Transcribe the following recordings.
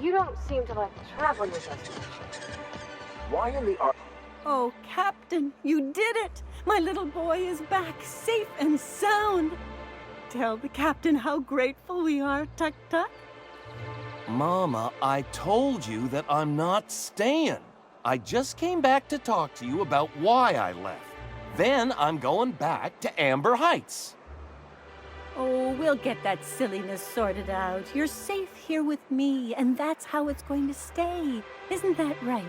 You don't seem to like traveling with us much. Why in the Oh, Captain, you did it! My little boy is back, safe and sound. Tell the Captain how grateful we are, Tuk-Tuk. Mama, I told you that I'm not staying. I just came back to talk to you about why I left. Then I'm going back to Amber Heights. Oh, we'll get that silliness sorted out. You're safe here with me, and that's how it's going to stay. Isn't that right?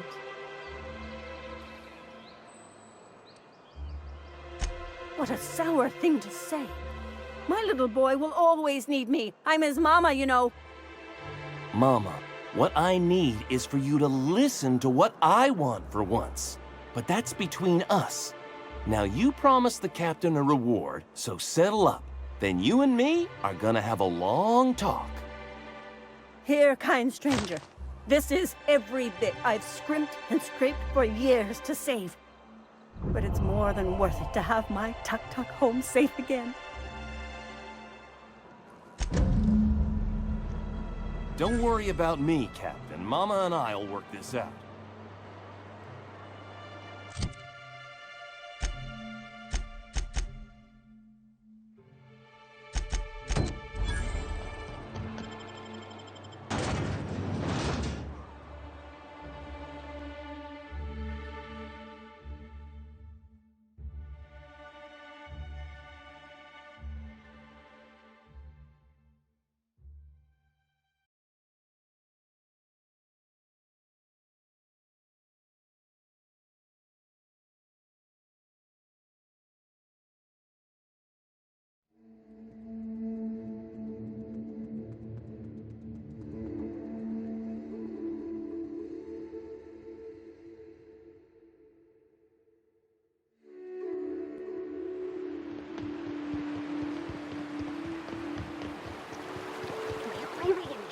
What a sour thing to say. My little boy will always need me. I'm his mama, you know. Mama, what I need is for you to listen to what I want for once. But that's between us. Now you promised the captain a reward, so settle up. Then you and me are gonna have a long talk. Here, kind stranger. This is every bit I've scrimped and scraped for years to save. But it's more than worth it to have my Tuk-Tuk home safe again. Don't worry about me, Captain. Mama and I'll work this out.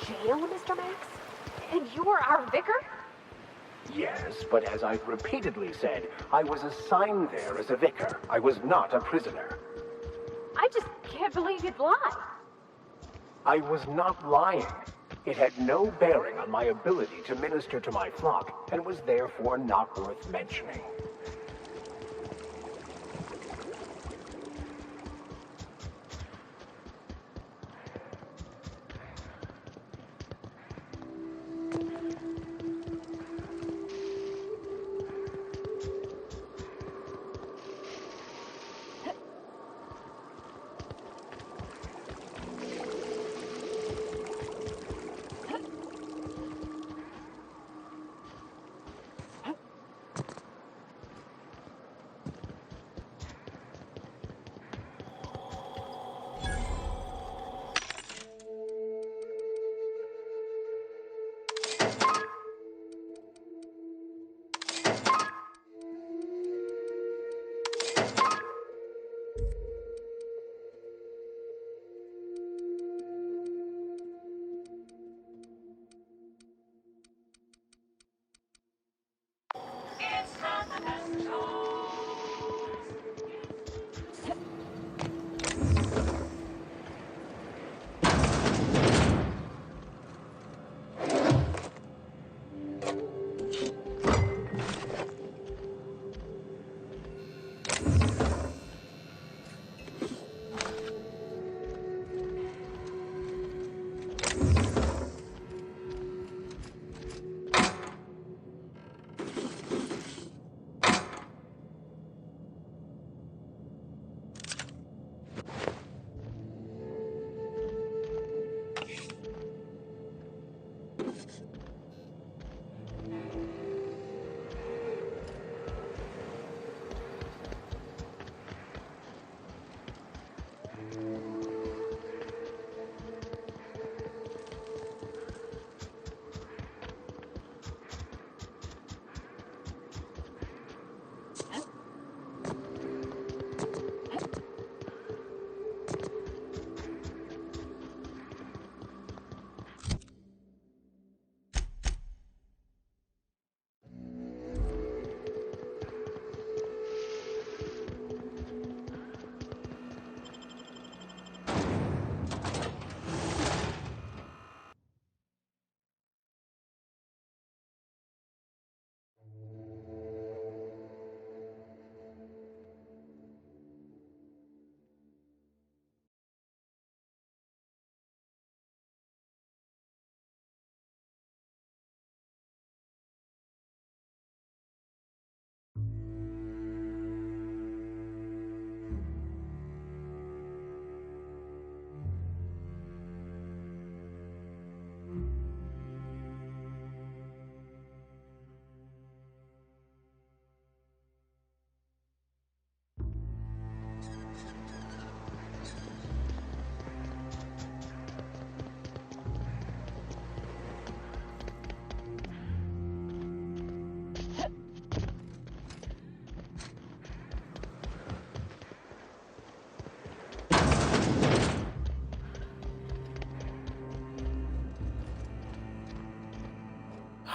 Jail, Mr. Max? And you're our vicar? Yes, but as I've repeatedly said, I was assigned there as a vicar. I was not a prisoner. I just can't believe you'd lie. I was not lying. It had no bearing on my ability to minister to my flock, and was therefore not worth mentioning.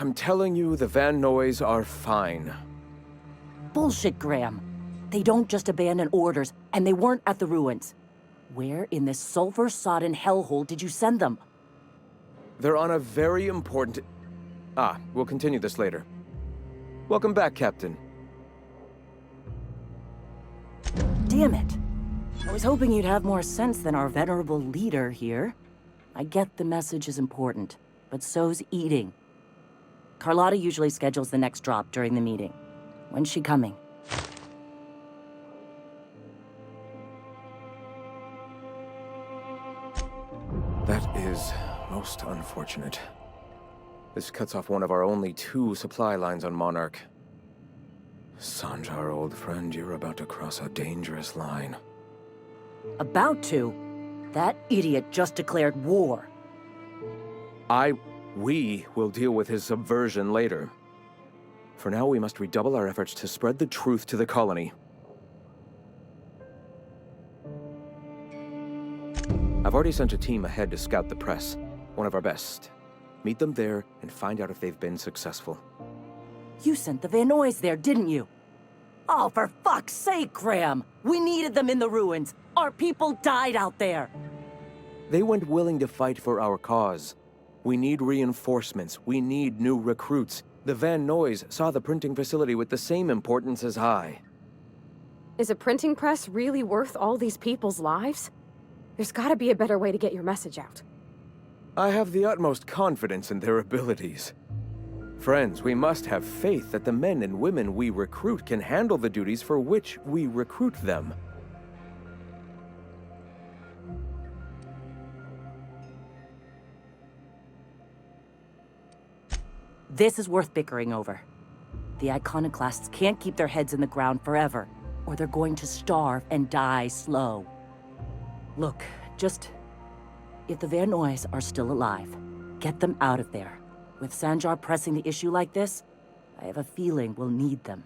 I'm telling you, the Van Noys are fine. Bullshit, Graham. They don't just abandon orders, and they weren't at the ruins. Where in this sulfur-sodden hellhole did you send them? They're on a very important... we'll continue this later. Welcome back, Captain. Damn it. I was hoping you'd have more sense than our venerable leader here. I get the message is important, but so's eating. Carlotta usually schedules the next drop during the meeting. When's she coming? That is most unfortunate. This cuts off one of our only 2 supply lines on Monarch. Sanjar, old friend, you're about to cross a dangerous line. About to? That idiot just declared war. We will deal with his subversion later. For now, we must redouble our efforts to spread the truth to the colony. I've already sent a team ahead to scout the press, one of our best. Meet them there and find out if they've been successful. You sent the Van Noys there, didn't you? Oh, for fuck's sake, Graham! We needed them in the ruins! Our people died out there! They went willing to fight for our cause. We need reinforcements. We need new recruits. The Van Noys saw the printing facility with the same importance as I. Is a printing press really worth all these people's lives? There's gotta be a better way to get your message out. I have the utmost confidence in their abilities. Friends, we must have faith that the men and women we recruit can handle the duties for which we recruit them. This is worth bickering over. The iconoclasts can't keep their heads in the ground forever, or they're going to starve and die slow. Look, if the Van Noys are still alive, get them out of there. With Sanjar pressing the issue like this, I have a feeling we'll need them.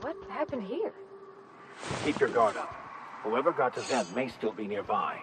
What happened here? Keep your guard up. Whoever got to them may still be nearby.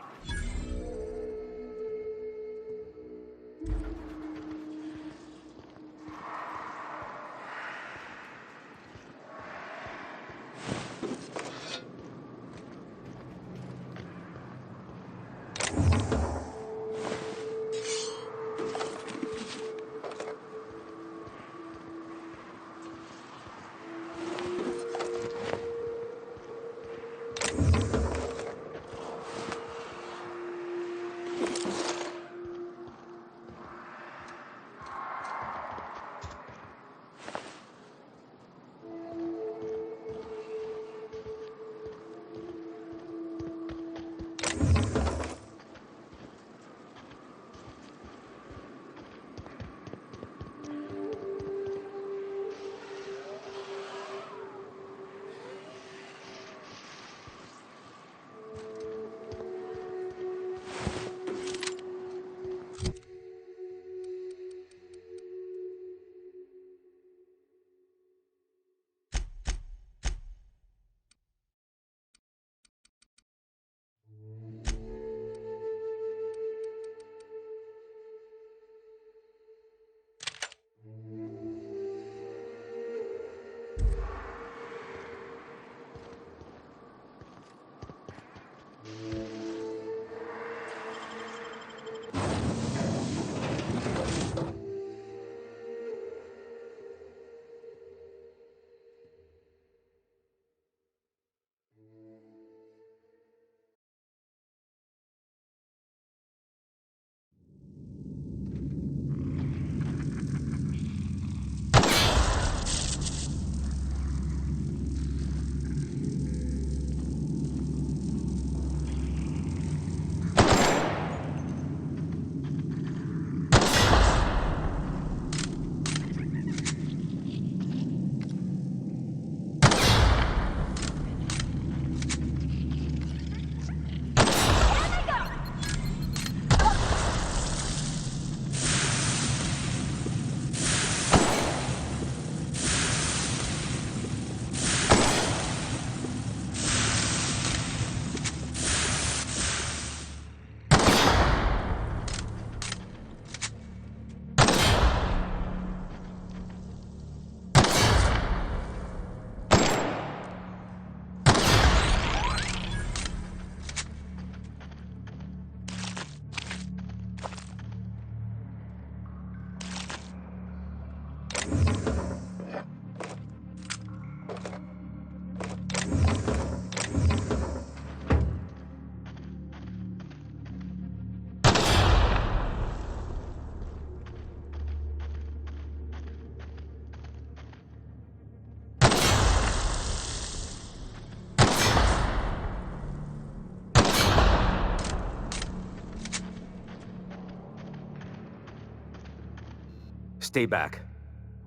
Stay back.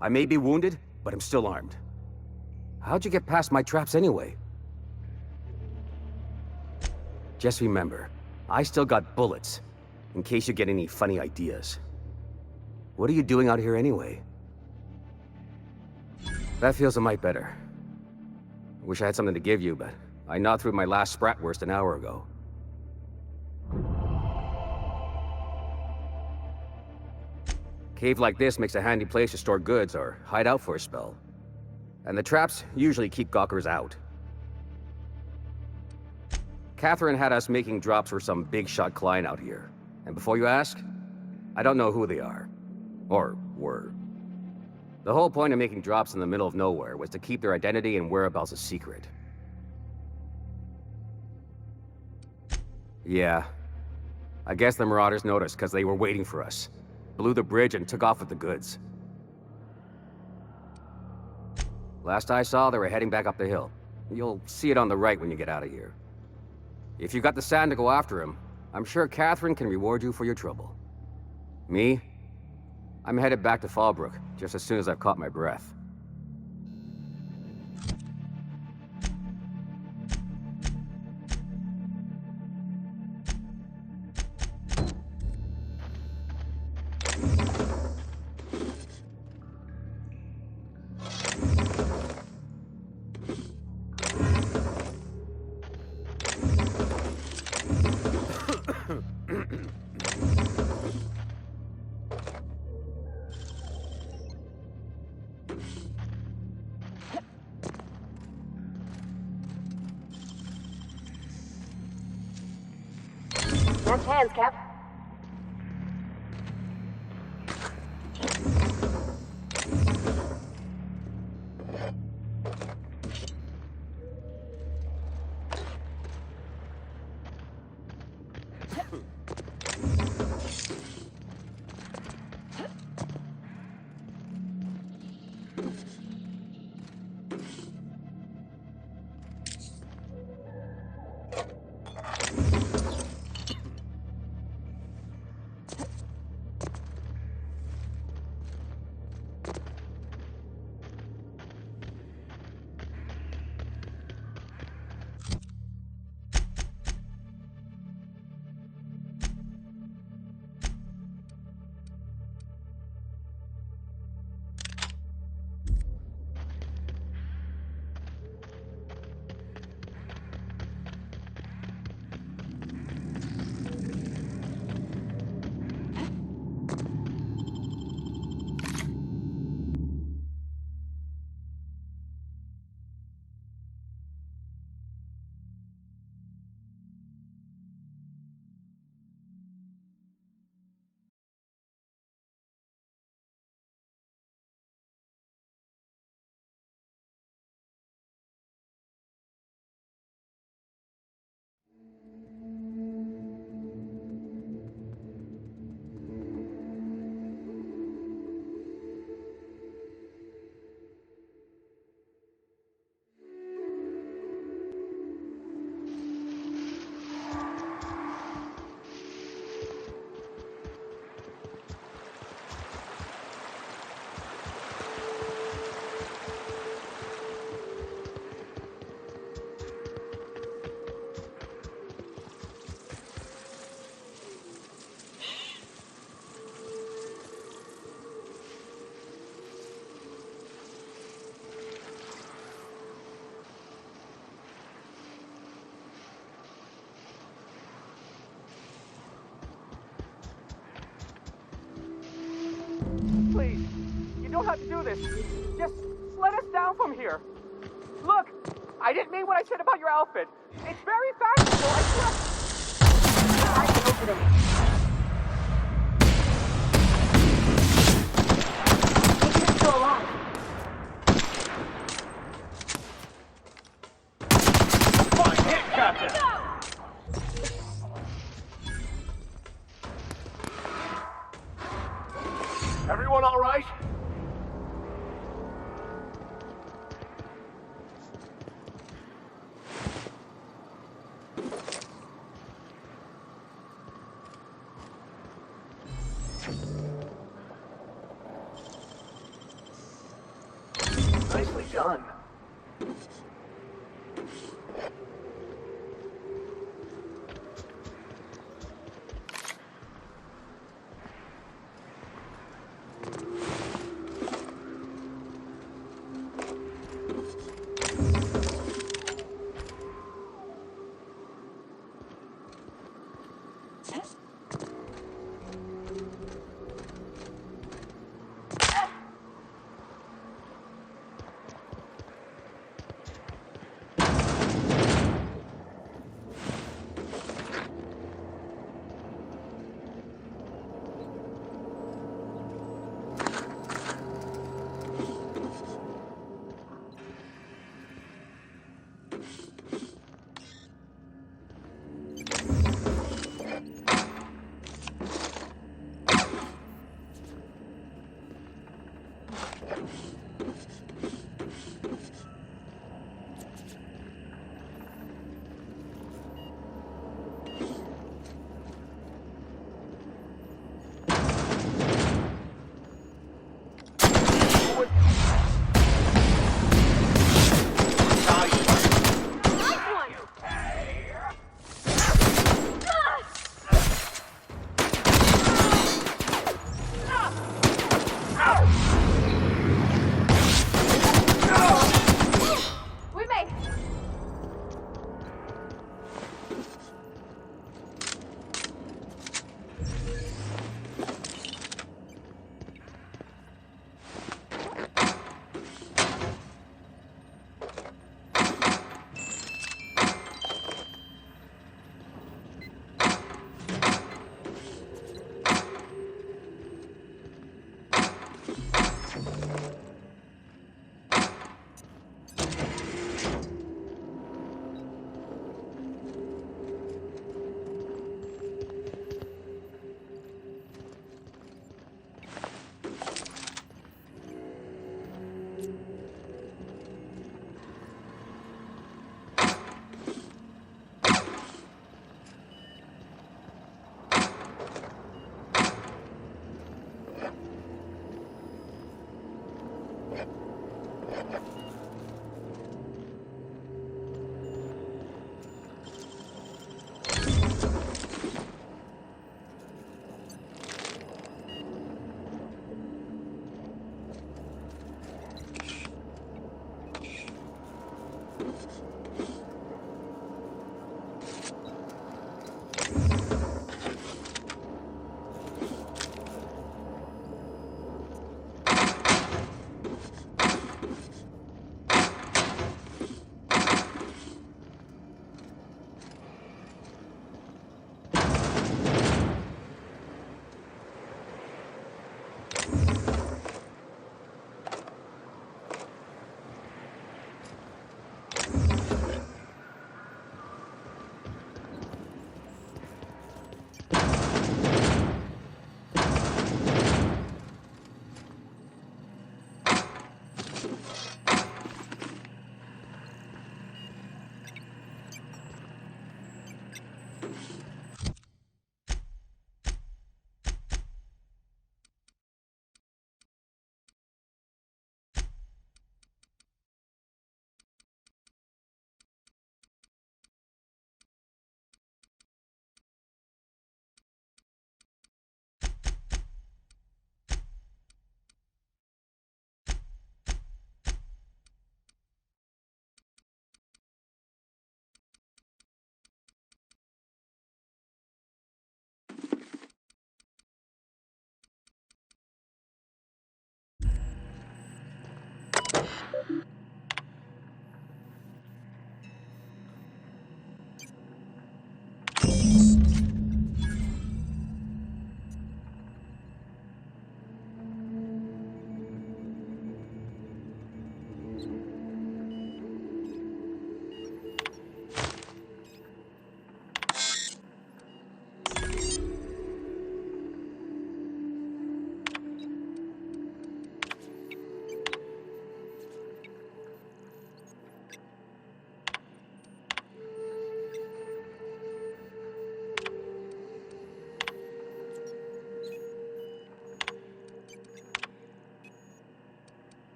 I may be wounded, but I'm still armed. How'd you get past my traps anyway? Just remember, I still got bullets, in case you get any funny ideas. What are you doing out here anyway? That feels a mite better. Wish I had something to give you, but I gnawed through my last Spratwurst an hour ago. Cave like this makes a handy place to store goods or hide out for a spell. And the traps usually keep gawkers out. Catherine had us making drops for some big-shot client out here. And before you ask, I don't know who they are. Or were. The whole point of making drops in the middle of nowhere was to keep their identity and whereabouts a secret. Yeah. I guess the Marauders noticed because they were waiting for us. Blew the bridge and took off with the goods. Last I saw, they were heading back up the hill. You'll see it on the right when you get out of here. If you got the sand to go after him, I'm sure Catherine can reward you for your trouble. Me? I'm headed back to Fallbrook, just as soon as I've caught my breath. Nice hands, Cap. Please, you don't have to do this. Just let us down from here. Look, I didn't mean what I said about your outfit. It's very fashionable, I swear. I can open it. Maybe you're still alive. Fine hit, Captain! Everyone all right? done?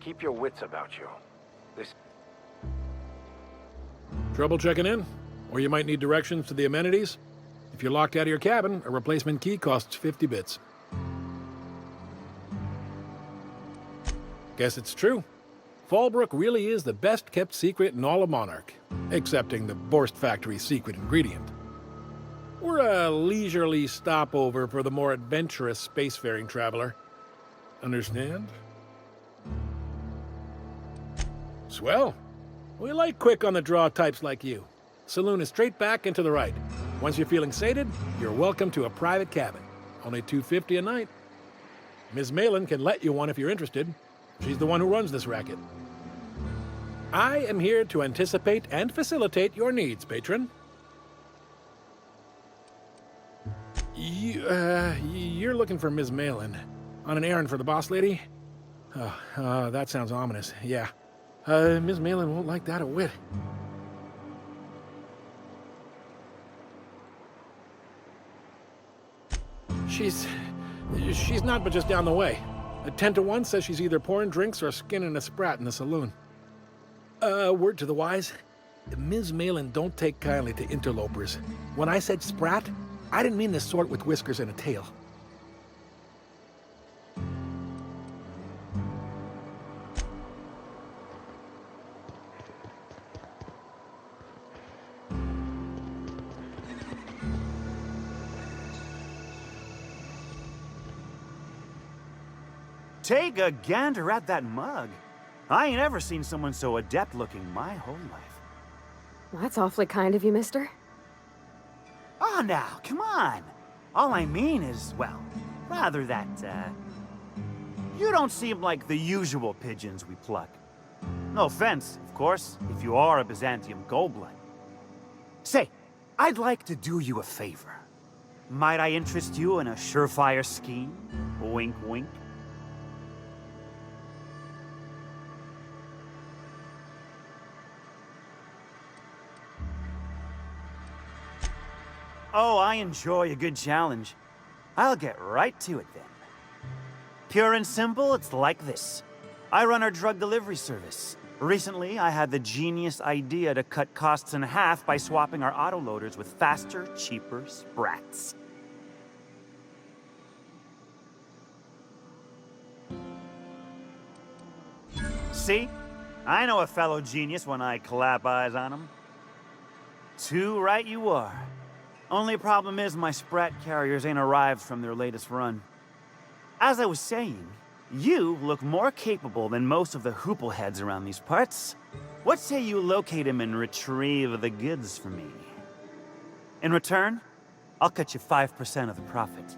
Keep your wits about you. This... Trouble checking in? Or you might need directions to the amenities? If you're locked out of your cabin, a replacement key costs 50 bits. Guess it's true. Fallbrook really is the best-kept secret in all of Monarch, excepting the Borst Factory's secret ingredient. We're a leisurely stopover for the more adventurous spacefaring traveler. Understand? Swell. We like quick on-the-draw types like you. Saloon is straight back and to the right. Once you're feeling sated, you're welcome to a private cabin. Only $250 a night. Ms. Malin can let you one if you're interested. She's the one who runs this racket. I am here to anticipate and facilitate your needs, patron. You're looking for Ms. Malin. On an errand for the boss lady? That sounds ominous, yeah. Ms. Malin won't like that a whit. She's not but just down the way. A 10 to 1 says she's either pouring drinks or skinning a sprat in the saloon. Word to the wise, Ms. Malin don't take kindly to interlopers. When I said sprat, I didn't mean the sort with whiskers and a tail. Take a gander at that mug. I ain't ever seen someone so adept looking my whole life. Well, that's awfully kind of you, mister. Oh, now, come on. All I mean is, well, rather that, you don't seem like the usual pigeons we pluck. No offense, of course, if you are a Byzantium goldblood. Say, I'd like to do you a favor. Might I interest you in a surefire scheme? Wink, wink. Oh, I enjoy a good challenge. I'll get right to it then. Pure and simple, it's like this. I run our drug delivery service. Recently, I had the genius idea to cut costs in half by swapping our autoloaders with faster, cheaper sprats. See? I know a fellow genius when I clap eyes on him. Too right you are. Only problem is my sprat carriers ain't arrived from their latest run. As I was saying, you look more capable than most of the hoople heads around these parts. What say you locate him and retrieve the goods for me? In return, I'll cut you 5% of the profit.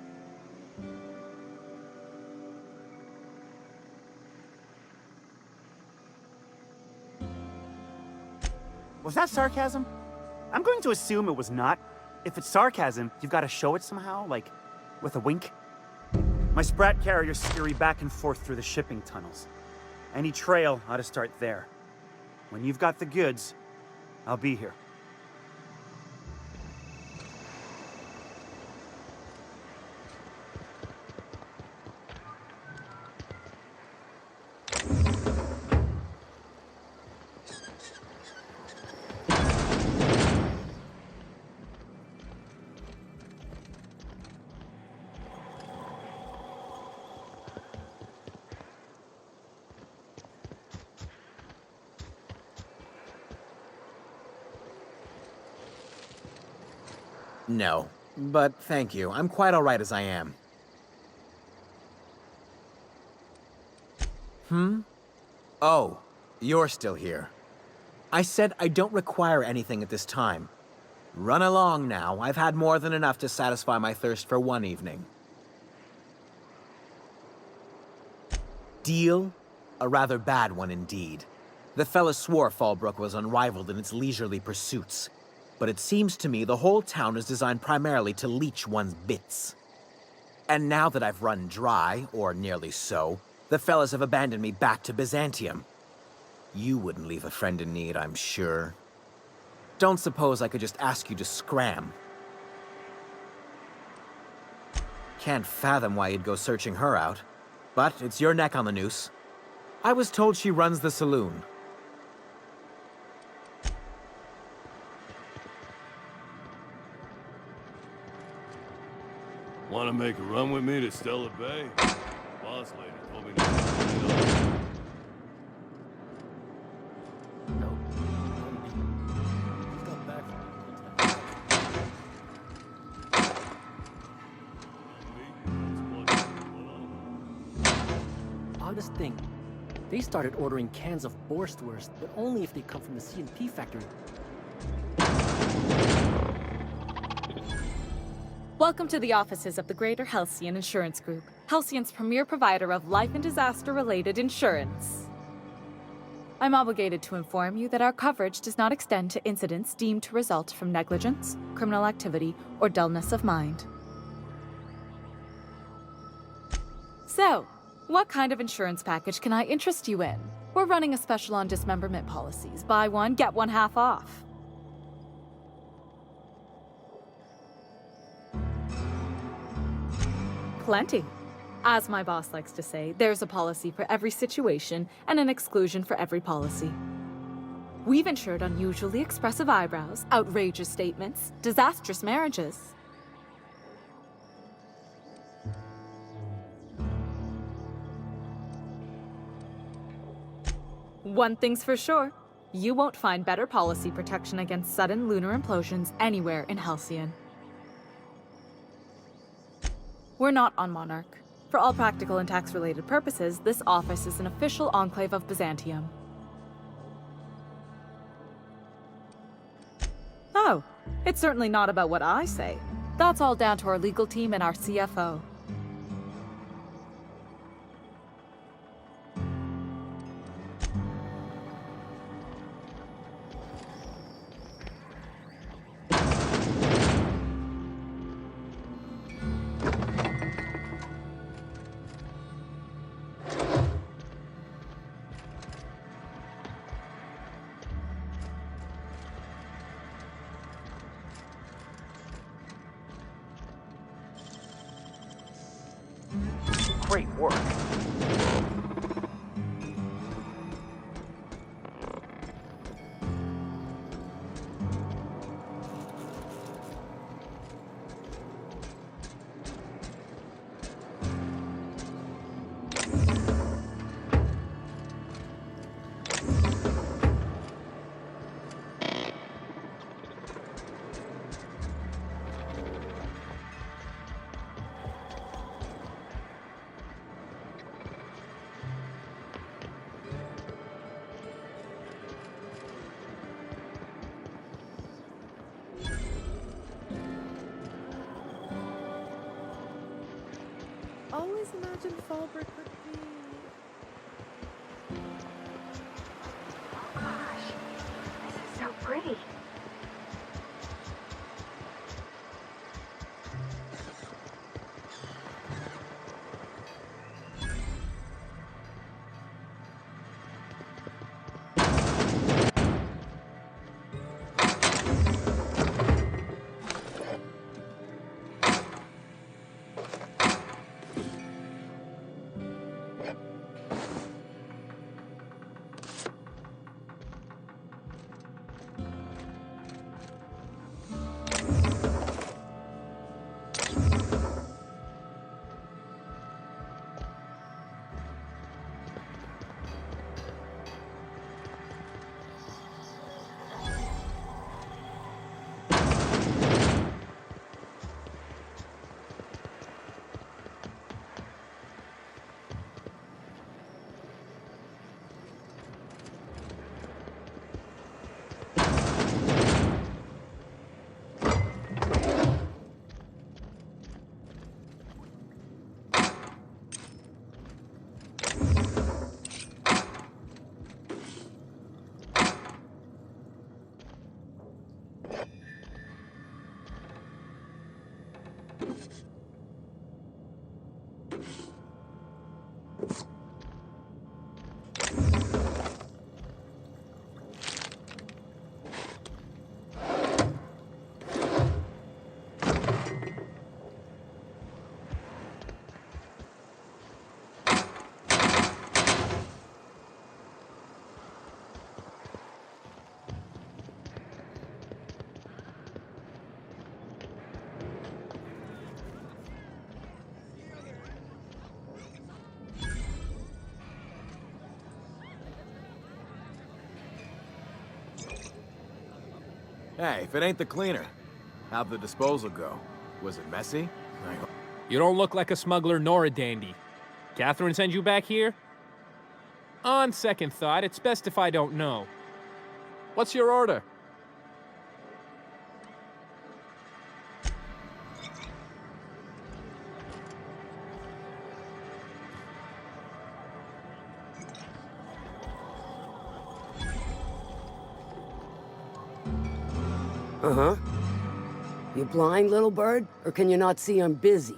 Was that sarcasm? I'm going to assume it was not. If it's sarcasm, you've got to show it somehow, like, with a wink. My sprat carriers scurry back and forth through the shipping tunnels. Any trail ought to start there. When you've got the goods, I'll be here. No, but thank you. I'm quite all right as I am. Oh, you're still here. I said I don't require anything at this time. Run along now. I've had more than enough to satisfy my thirst for one evening. Deal? A rather bad one indeed. The fella swore Fallbrook was unrivaled in its leisurely pursuits. But it seems to me the whole town is designed primarily to leech one's bits. And now that I've run dry, or nearly so, the fellas have abandoned me back to Byzantium. You wouldn't leave a friend in need, I'm sure. Don't suppose I could just ask you to scram. Can't fathom why you'd go searching her out, but it's your neck on the noose. I was told she runs the saloon. Want to make a run with me to Stella Bay? Boss lady told me to. Oddest thing, they started ordering cans of Borstwurst, but only if they come from the C&P factory. Welcome to the offices of the Greater Halcyon Insurance Group, Halcyon's premier provider of life and disaster-related insurance. I'm obligated to inform you that our coverage does not extend to incidents deemed to result from negligence, criminal activity, or dullness of mind. So, what kind of insurance package can I interest you in? We're running a special on dismemberment policies. Buy one, get one half off. Plenty. As my boss likes to say, there's a policy for every situation and an exclusion for every policy. We've insured unusually expressive eyebrows, outrageous statements, disastrous marriages. One thing's for sure, you won't find better policy protection against sudden lunar implosions anywhere in Halcyon. We're not on Monarch. For all practical and tax-related purposes, this office is an official enclave of Byzantium. Oh, it's certainly not about what I say. That's all down to our legal team and our CFO. Great work. Always imagined Fallbrook would be... Oh gosh, this is so pretty. Hey, if it ain't the cleaner, how'd the disposal go? Was it messy? You don't look like a smuggler nor a dandy. Catherine send you back here? On second thought, it's best if I don't know. What's your order? Uh-huh. You blind, little bird? Or can you not see I'm busy?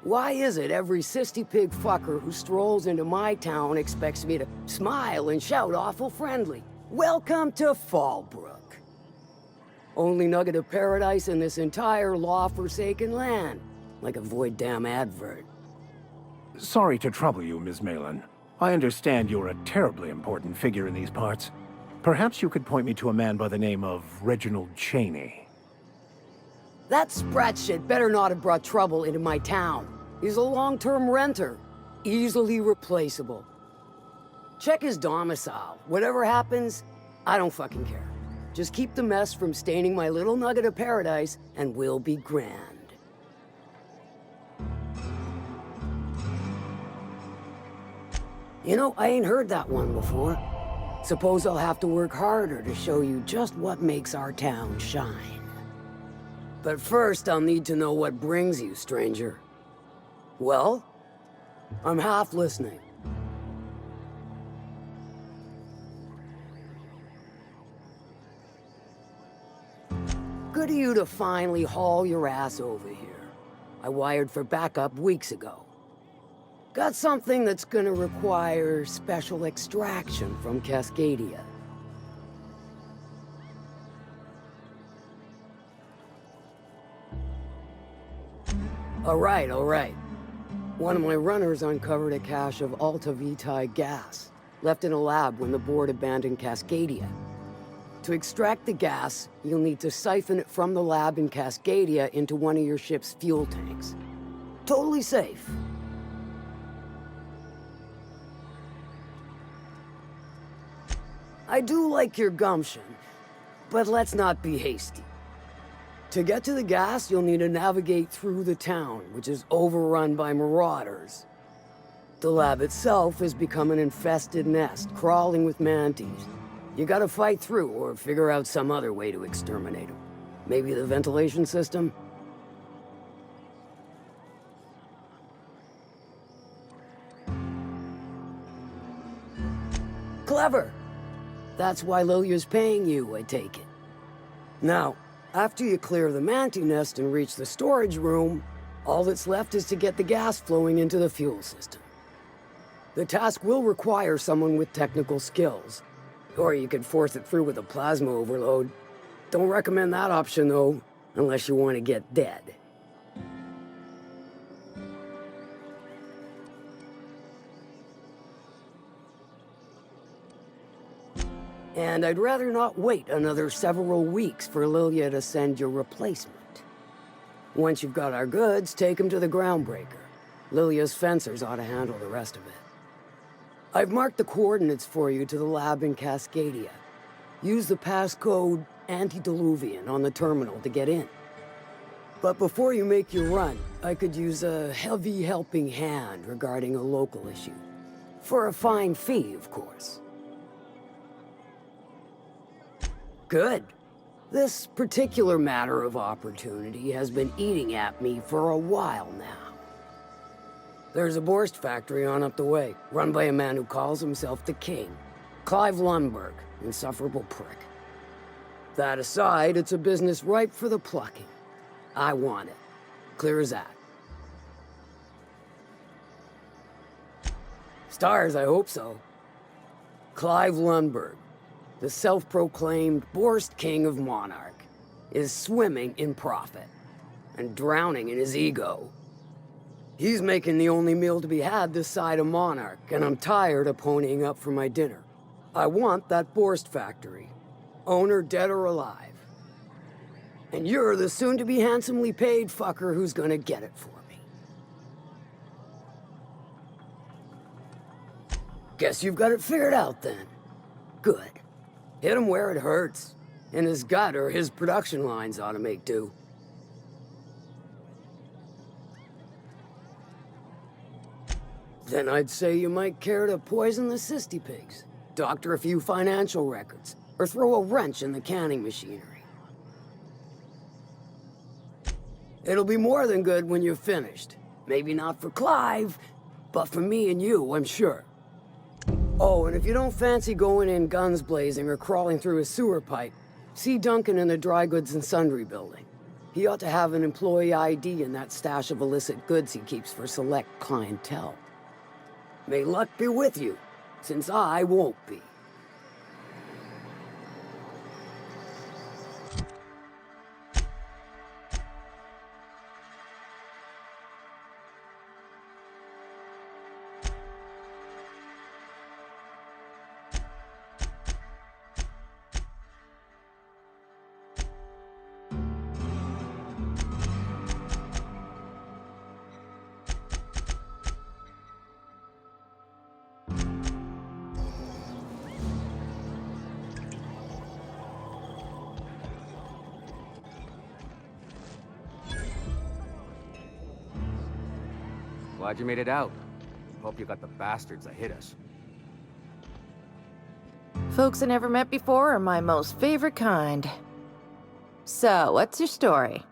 Why is it every sissy pig fucker who strolls into my town expects me to smile and shout awful friendly? Welcome to Fallbrook. Only nugget of paradise in this entire law-forsaken land. Like a void damn advert. Sorry to trouble you, Ms. Malin. I understand you're a terribly important figure in these parts. Perhaps you could point me to a man by the name of Reginald Cheney. That sprat shit better not have brought trouble into my town. He's a long-term renter. Easily replaceable. Check his domicile. Whatever happens, I don't fucking care. Just keep the mess from staining my little nugget of paradise, and we'll be grand. You know, I ain't heard that one before. Suppose I'll have to work harder to show you just what makes our town shine. But first, I'll need to know what brings you, stranger. Well, I'm half listening. Good of you to finally haul your ass over here. I wired for backup weeks ago. Got something that's gonna require special extraction from Cascadia. All right. One of my runners uncovered a cache of Alta Vitae gas, left in a lab when the board abandoned Cascadia. To extract the gas, you'll need to siphon it from the lab in Cascadia into one of your ship's fuel tanks. Totally safe. I do like your gumption, but let's not be hasty. To get to the gas, you'll need to navigate through the town, which is overrun by marauders. The lab itself has become an infested nest, crawling with mantis. You gotta fight through, or figure out some other way to exterminate them. Maybe the ventilation system? Clever! That's why Lilia's paying you, I take it. Now, after you clear the mantis nest and reach the storage room, all that's left is to get the gas flowing into the fuel system. The task will require someone with technical skills. Or you could force it through with a plasma overload. Don't recommend that option, though, unless you want to get dead. And I'd rather not wait another several weeks for Lilia to send your replacement. Once you've got our goods, take them to the groundbreaker. Lilia's fencers ought to handle the rest of it. I've marked the coordinates for you to the lab in Cascadia. Use the passcode Antediluvian on the terminal to get in. But before you make your run, I could use a heavy helping hand regarding a local issue. For a fine fee, of course. Good. This particular matter of opportunity has been eating at me for a while now. There's a Borst factory on up the way, run by a man who calls himself the King. Clive Lundberg, insufferable prick. That aside, it's a business ripe for the plucking. I want it. Clear as that. Stars, I hope so. Clive Lundberg, the self-proclaimed Borst King of Monarch, is swimming in profit and drowning in his ego. He's making the only meal to be had this side of Monarch, and I'm tired of ponying up for my dinner. I want that Borst factory, owner dead or alive. And you're the soon-to-be handsomely paid fucker who's gonna get it for me. Guess you've got it figured out then. Good. Hit him where it hurts. And his gut or his production lines ought to make do. Then I'd say you might care to poison the cysty pigs, doctor a few financial records, or throw a wrench in the canning machinery. It'll be more than good when you're finished. Maybe not for Clive, but for me and you, I'm sure. Oh, and if you don't fancy going in guns blazing or crawling through a sewer pipe, see Duncan in the dry goods and sundry building. He ought to have an employee ID in that stash of illicit goods he keeps for select clientele. May luck be with you, since I won't be. Glad you made it out. Hope you got the bastards that hit us. Folks I never met before are my most favorite kind. So, what's your story?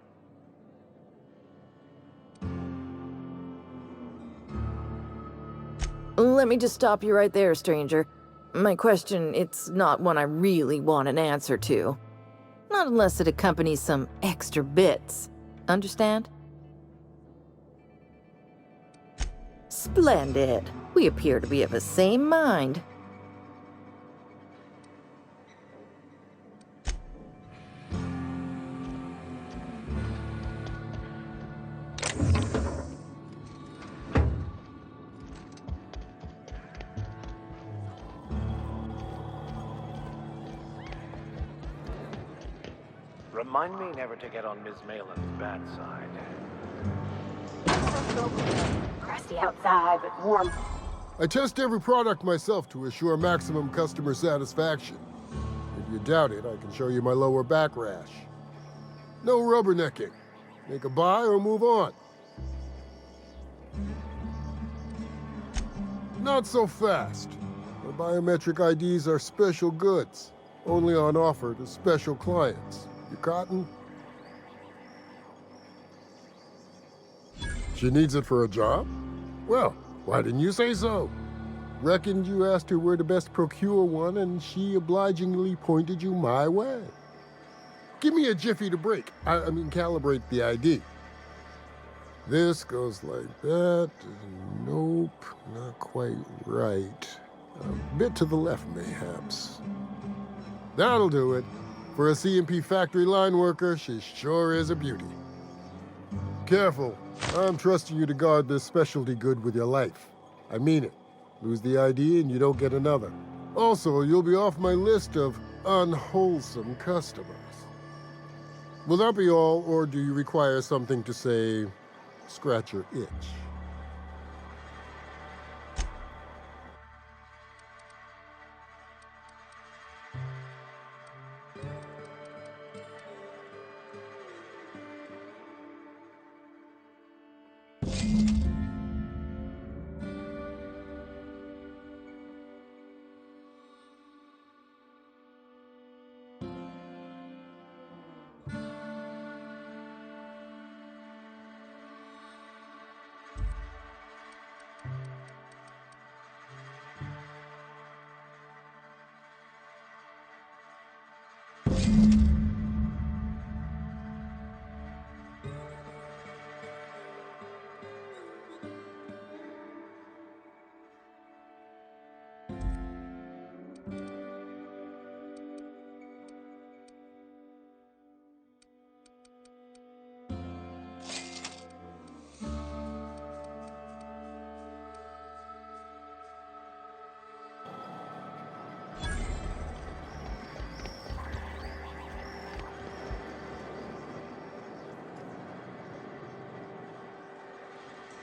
Let me just stop you right there, stranger. My question, it's not one I really want an answer to. Not unless it accompanies some extra bits. Understand? Splendid. We appear to be of the same mind. Remind me never to get on Ms. Malin's bad side. Crusty outside, but warm. I test every product myself to assure maximum customer satisfaction. If you doubt it, I can show you my lower back rash. No rubbernecking. Make a buy or move on. Not so fast. My biometric IDs are special goods, only on offer to special clients. You cotton? She needs it for a job? Well, why didn't you say so? Reckoned you asked her where to best procure one, and she obligingly pointed you my way. Give me a jiffy to break. I mean, calibrate the ID. This goes like that. Nope, not quite right. A bit to the left, mayhaps. That'll do it. For a CMP factory line worker, she sure is a beauty. Careful. I'm trusting you to guard this specialty good with your life. I mean it. Lose the ID and you don't get another. Also, you'll be off my list of unwholesome customers. Will that be all, or do you require something to say, scratch your itch?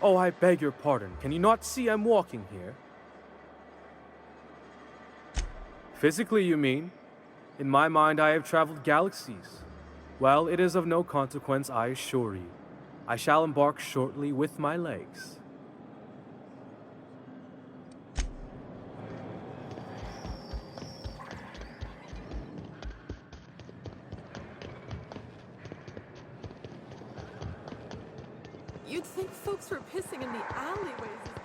Oh, I beg your pardon. Can you not see I'm walking here? Physically, you mean? In my mind, I have traveled galaxies. Well, it is of no consequence, I assure you. I shall embark shortly with my legs. You'd think folks were pissing in the alleyways.